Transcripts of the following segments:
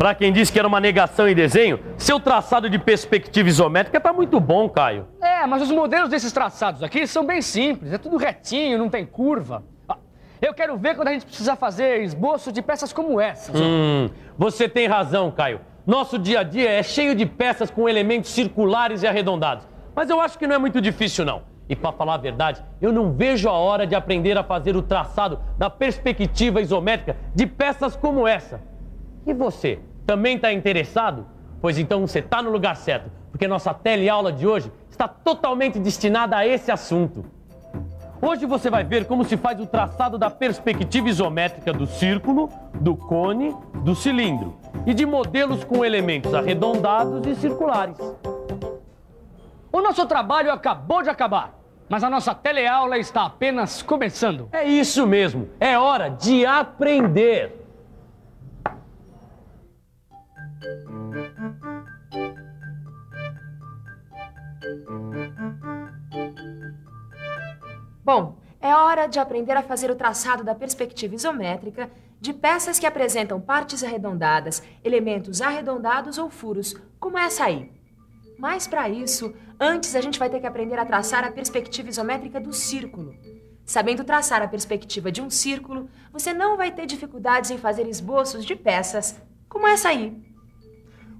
Pra quem disse que era uma negação em desenho, seu traçado de perspectiva isométrica tá muito bom, Caio. Mas os modelos desses traçados aqui são bem simples, é tudo retinho, não tem curva. Eu quero ver quando a gente precisa fazer esboço de peças como essas. Você tem razão, Caio. Nosso dia a dia é cheio de peças com elementos circulares e arredondados. Mas eu acho que não é muito difícil, não. E pra falar a verdade, eu não vejo a hora de aprender a fazer o traçado da perspectiva isométrica de peças como essa. E você, também está interessado? Pois então você está no lugar certo, porque nossa teleaula de hoje está totalmente destinada a esse assunto. Hoje você vai ver como se faz o traçado da perspectiva isométrica do círculo, do cone, do cilindro e de modelos com elementos arredondados e circulares. O nosso trabalho acabou de acabar, mas a nossa teleaula está apenas começando. É isso mesmo, é hora de aprender. Bom, é hora de aprender a fazer o traçado da perspectiva isométrica de peças que apresentam partes arredondadas, elementos arredondados ou furos, como essa aí. Mas para isso, antes a gente vai ter que aprender a traçar a perspectiva isométrica do círculo. Sabendo traçar a perspectiva de um círculo, você não vai ter dificuldades em fazer esboços de peças como essa aí.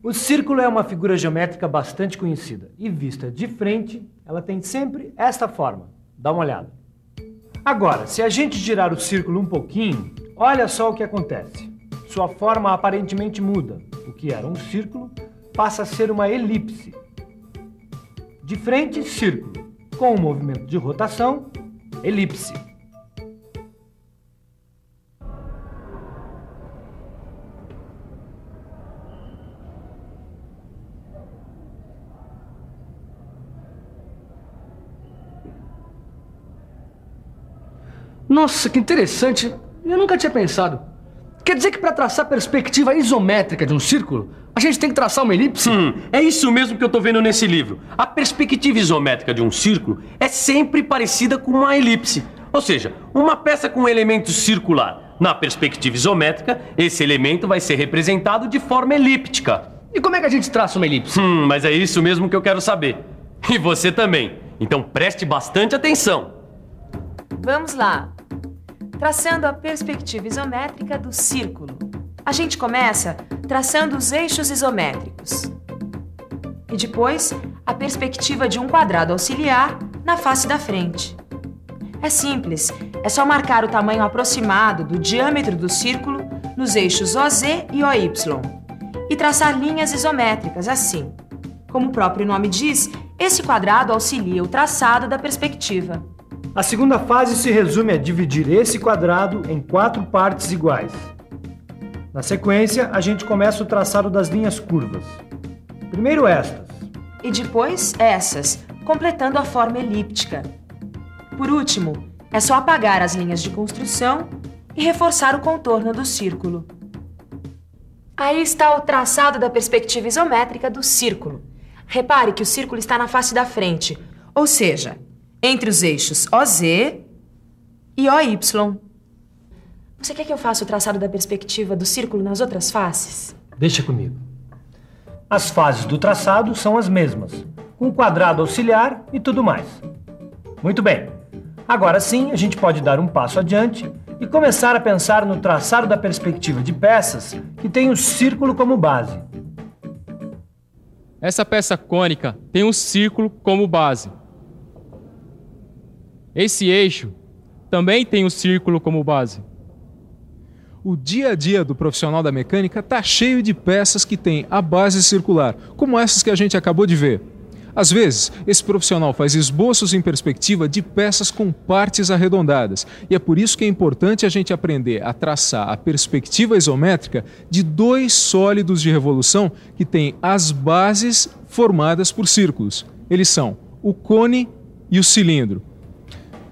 O círculo é uma figura geométrica bastante conhecida e vista de frente, ela tem sempre esta forma. Dá uma olhada. Agora, se a gente girar o círculo um pouquinho, olha só o que acontece. Sua forma aparentemente muda. O que era um círculo passa a ser uma elipse. De frente, círculo. Com o movimento de rotação, elipse. Nossa, que interessante. Eu nunca tinha pensado. Quer dizer que para traçar a perspectiva isométrica de um círculo, a gente tem que traçar uma elipse? É isso mesmo que eu tô vendo nesse livro. A perspectiva isométrica de um círculo é sempre parecida com uma elipse. Ou seja, uma peça com um elemento circular. Na perspectiva isométrica, esse elemento vai ser representado de forma elíptica. E como é que a gente traça uma elipse? Mas é isso mesmo que eu quero saber. E você também. Então preste bastante atenção. Vamos lá. Traçando a perspectiva isométrica do círculo. A gente começa traçando os eixos isométricos. E depois, a perspectiva de um quadrado auxiliar na face da frente. É simples, é só marcar o tamanho aproximado do diâmetro do círculo nos eixos OZ e OY e traçar linhas isométricas assim. Como o próprio nome diz, esse quadrado auxilia o traçado da perspectiva. A segunda fase se resume a dividir esse quadrado em 4 partes iguais. Na sequência, a gente começa o traçado das linhas curvas. Primeiro estas. E depois essas, completando a forma elíptica. Por último, é só apagar as linhas de construção e reforçar o contorno do círculo. Aí está o traçado da perspectiva isométrica do círculo. Repare que o círculo está na face da frente, ou seja, entre os eixos OZ e OY. Você quer que eu faça o traçado da perspectiva do círculo nas outras faces? Deixa comigo. As fases do traçado são as mesmas, com quadrado auxiliar e tudo mais. Muito bem. Agora sim, a gente pode dar um passo adiante e começar a pensar no traçado da perspectiva de peças que tem o círculo como base. Essa peça cônica tem um círculo como base. Esse eixo também tem um círculo como base. O dia a dia do profissional da mecânica está cheio de peças que têm a base circular, como essas que a gente acabou de ver. Às vezes, esse profissional faz esboços em perspectiva de peças com partes arredondadas, e é por isso que é importante a gente aprender a traçar a perspectiva isométrica de 2 sólidos de revolução que têm as bases formadas por círculos. Eles são o cone e o cilindro.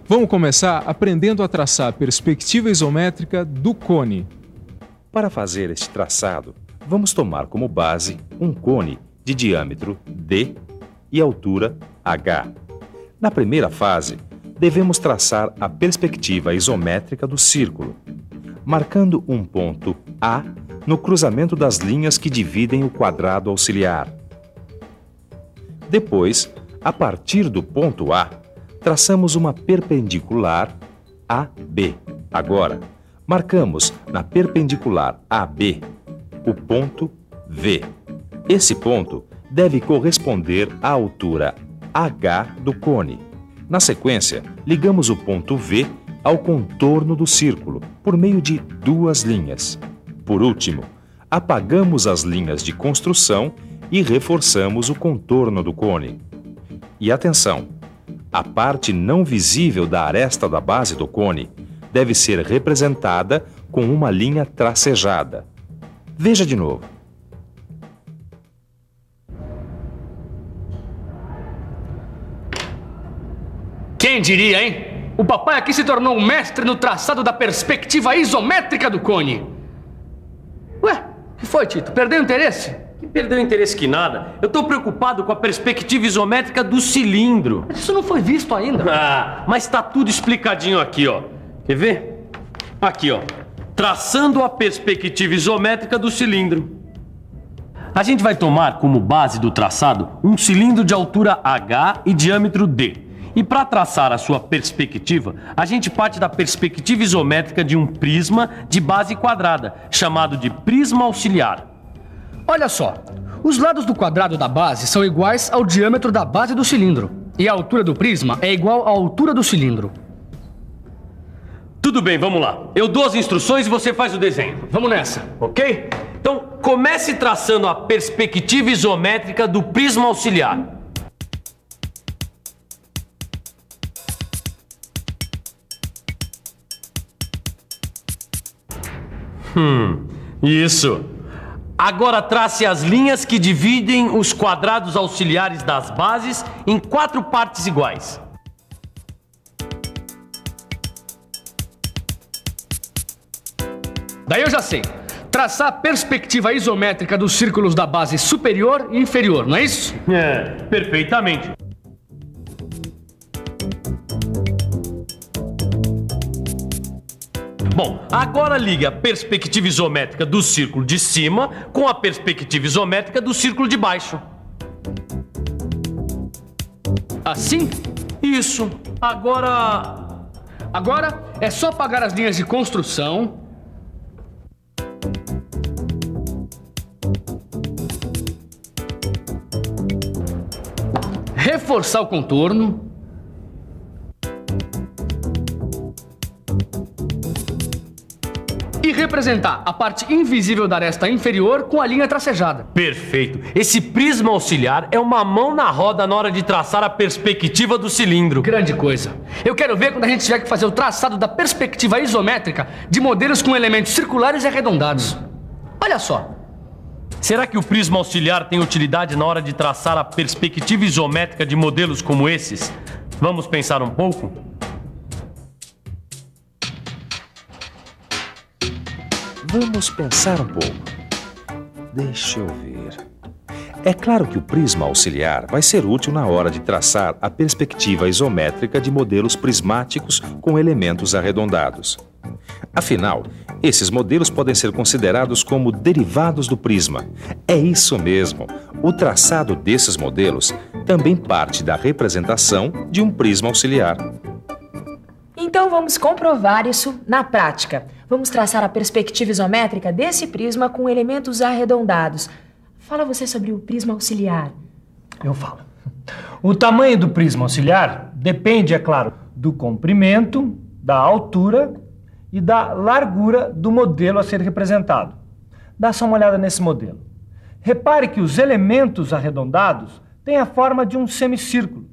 Vamos começar aprendendo a traçar a perspectiva isométrica do cone. Para fazer este traçado, vamos tomar como base um cone de diâmetro D e altura H. Na primeira fase, devemos traçar a perspectiva isométrica do círculo, marcando um ponto A no cruzamento das linhas que dividem o quadrado auxiliar. Depois, a partir do ponto A, traçamos uma perpendicular AB. Agora, marcamos na perpendicular AB o ponto V. Esse ponto deve corresponder à altura H do cone. Na sequência, ligamos o ponto V ao contorno do círculo por meio de duas linhas. Por último, apagamos as linhas de construção e reforçamos o contorno do cone. E atenção! A parte não visível da aresta da base do cone deve ser representada com uma linha tracejada. Veja de novo. Quem diria, hein? O papai aqui se tornou um mestre no traçado da perspectiva isométrica do cone. Ué, o que foi, Tito? Perdeu o interesse? Que perdeu interesse que nada. Eu tô preocupado com a perspectiva isométrica do cilindro. Isso não foi visto ainda. Ah, mas tá tudo explicadinho aqui, ó. Quer ver? Aqui, ó. Traçando a perspectiva isométrica do cilindro. A gente vai tomar como base do traçado um cilindro de altura H e diâmetro D. E para traçar a sua perspectiva, a gente parte da perspectiva isométrica de um prisma de base quadrada, chamado de prisma auxiliar. Olha só, os lados do quadrado da base são iguais ao diâmetro da base do cilindro. E a altura do prisma é igual à altura do cilindro. Tudo bem, vamos lá. Eu dou as instruções e você faz o desenho. Vamos nessa. Ok? Então, comece traçando a perspectiva isométrica do prisma auxiliar. Isso. Agora trace as linhas que dividem os quadrados auxiliares das bases em 4 partes iguais. Daí eu já sei. Traçar a perspectiva isométrica dos círculos da base superior e inferior, não é isso? É, perfeitamente. Bom, agora ligue a perspectiva isométrica do círculo de cima com a perspectiva isométrica do círculo de baixo. Assim? Isso. Agora é só apagar as linhas de construção. Reforçar o contorno. E representar a parte invisível da aresta inferior com a linha tracejada. Perfeito. Esse prisma auxiliar é uma mão na roda na hora de traçar a perspectiva do cilindro. Grande coisa. Eu quero ver quando a gente tiver que fazer o traçado da perspectiva isométrica de modelos com elementos circulares e arredondados. Olha só. Será que o prisma auxiliar tem utilidade na hora de traçar a perspectiva isométrica de modelos como esses? Vamos pensar um pouco? Vamos pensar um pouco. Deixa eu ver. É claro que o prisma auxiliar vai ser útil na hora de traçar a perspectiva isométrica de modelos prismáticos com elementos arredondados. Afinal, esses modelos podem ser considerados como derivados do prisma. É isso mesmo. O traçado desses modelos também parte da representação de um prisma auxiliar. Então vamos comprovar isso na prática. Vamos traçar a perspectiva isométrica desse prisma com elementos arredondados. Fala você sobre o prisma auxiliar. Eu falo. O tamanho do prisma auxiliar depende, é claro, do comprimento, da altura e da largura do modelo a ser representado. Dá só uma olhada nesse modelo. Repare que os elementos arredondados têm a forma de um semicírculo.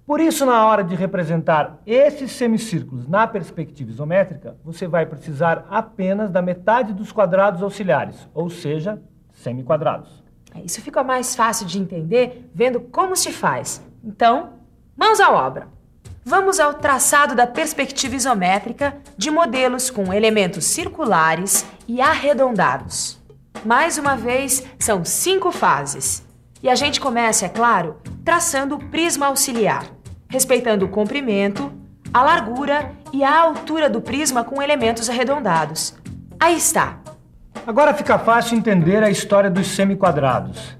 Por isso, na hora de representar esses semicírculos na perspectiva isométrica, você vai precisar apenas da metade dos quadrados auxiliares, ou seja, semiquadrados. Isso fica mais fácil de entender vendo como se faz. Então, mãos à obra. Vamos ao traçado da perspectiva isométrica de modelos com elementos circulares e arredondados. Mais uma vez, são 5 fases. E a gente começa, é claro, traçando o prisma auxiliar, respeitando o comprimento, a largura e a altura do prisma com elementos arredondados. Aí está. Agora fica fácil entender a história dos semiquadrados.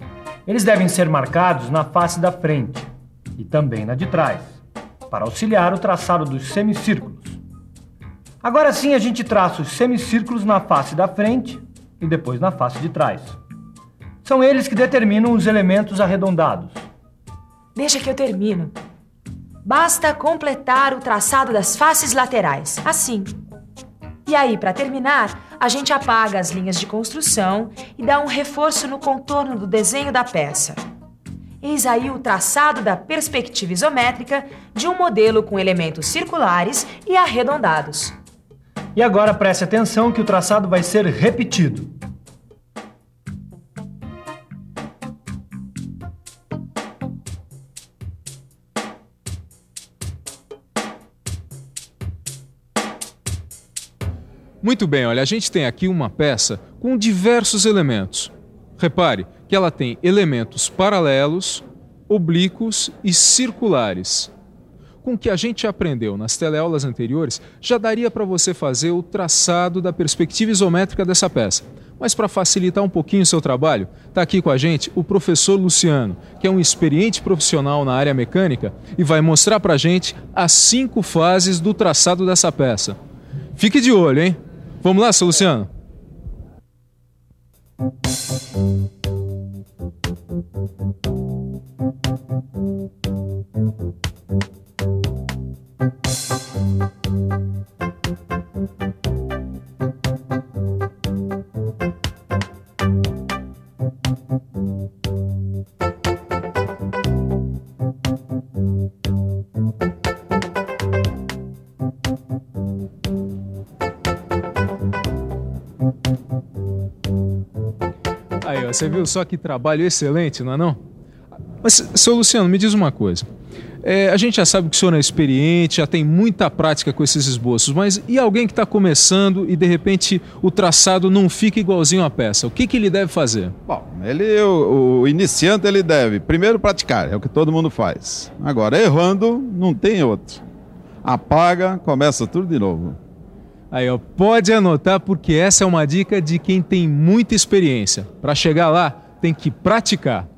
Eles devem ser marcados na face da frente e também na de trás, para auxiliar o traçado dos semicírculos. Agora sim a gente traça os semicírculos na face da frente e depois na face de trás. São eles que determinam os elementos arredondados. Deixa que eu termino. Basta completar o traçado das faces laterais, assim. E aí, para terminar, a gente apaga as linhas de construção e dá um reforço no contorno do desenho da peça. Eis aí o traçado da perspectiva isométrica de um modelo com elementos circulares e arredondados. E agora preste atenção que o traçado vai ser repetido. Muito bem, olha, a gente tem aqui uma peça com diversos elementos. Repare que ela tem elementos paralelos, oblíquos e circulares. Com o que a gente aprendeu nas teleaulas anteriores, já daria para você fazer o traçado da perspectiva isométrica dessa peça. Mas para facilitar um pouquinho o seu trabalho, está aqui com a gente o professor Luciano, que é um experiente profissional na área mecânica e vai mostrar para a gente as 5 fases do traçado dessa peça. Fique de olho, hein? Vamos lá, seu Luciano? Aí, ó, você viu só que trabalho excelente, não é não? Mas, seu Luciano, me diz uma coisa. A gente já sabe que o senhor é experiente, já tem muita prática com esses esboços, mas e alguém que está começando e, de repente, o traçado não fica igualzinho à peça? O que ele deve fazer? Bom, o iniciante, ele deve primeiro praticar, é o que todo mundo faz. Agora, errando, não tem outro. Apaga, começa tudo de novo. Aí, ó, pode anotar porque essa é uma dica de quem tem muita experiência. Para chegar lá, tem que praticar.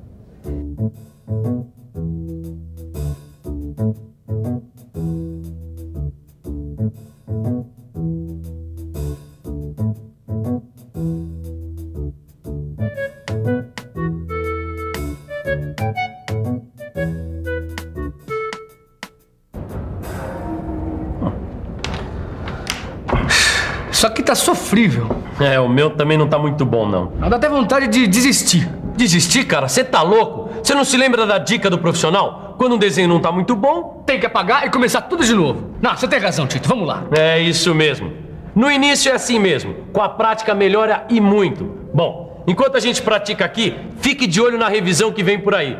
Isso aqui tá sofrível. O meu também não tá muito bom, não. Dá até vontade de desistir. Desistir, cara? Você tá louco? Você não se lembra da dica do profissional? Quando um desenho não tá muito bom... Tem que apagar e começar tudo de novo. Não, você tem razão, Tito. Vamos lá. É isso mesmo. No início é assim mesmo. Com a prática melhora e muito. Bom, enquanto a gente pratica aqui, fique de olho na revisão que vem por aí.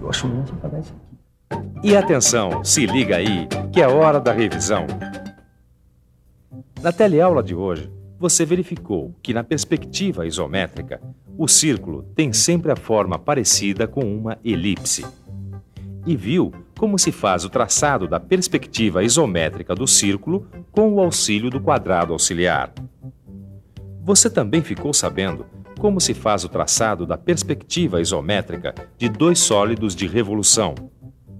Eu acho melhor apagar isso aqui. E atenção, se liga aí, que é hora da revisão. Na teleaula de hoje, você verificou que na perspectiva isométrica, o círculo tem sempre a forma parecida com uma elipse. E viu como se faz o traçado da perspectiva isométrica do círculo com o auxílio do quadrado auxiliar. Você também ficou sabendo como se faz o traçado da perspectiva isométrica de 2 sólidos de revolução,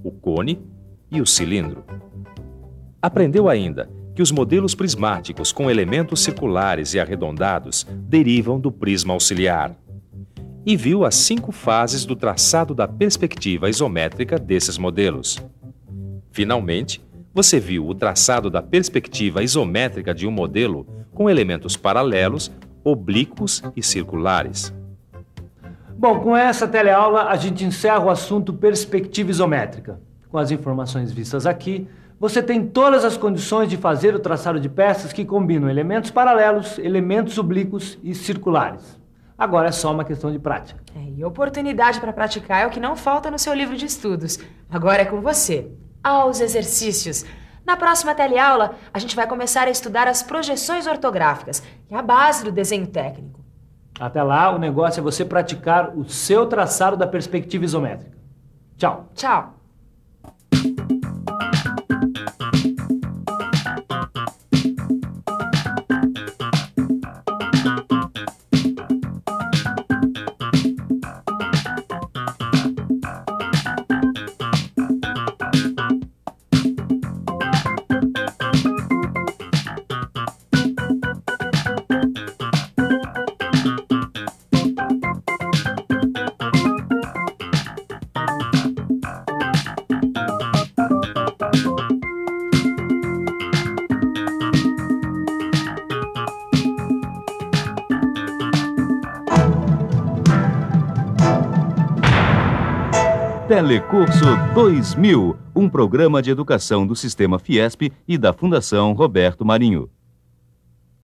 o cone e o cilindro. Aprendeu ainda que os modelos prismáticos com elementos circulares e arredondados derivam do prisma auxiliar. E viu as 5 fases do traçado da perspectiva isométrica desses modelos. Finalmente, você viu o traçado da perspectiva isométrica de um modelo com elementos paralelos, oblíquos e circulares. Bom, com essa teleaula a gente encerra o assunto perspectiva isométrica. Com as informações vistas aqui, você tem todas as condições de fazer o traçado de peças que combinam elementos paralelos, elementos oblíquos e circulares. Agora é só uma questão de prática. E oportunidade para praticar é o que não falta no seu livro de estudos. Agora é com você. Aos exercícios. Na próxima teleaula, a gente vai começar a estudar as projeções ortográficas, que é a base do desenho técnico. Até lá, o negócio é você praticar o seu traçado da perspectiva isométrica. Tchau. Tchau. Telecurso 2000, um programa de educação do Sistema Fiesp e da Fundação Roberto Marinho.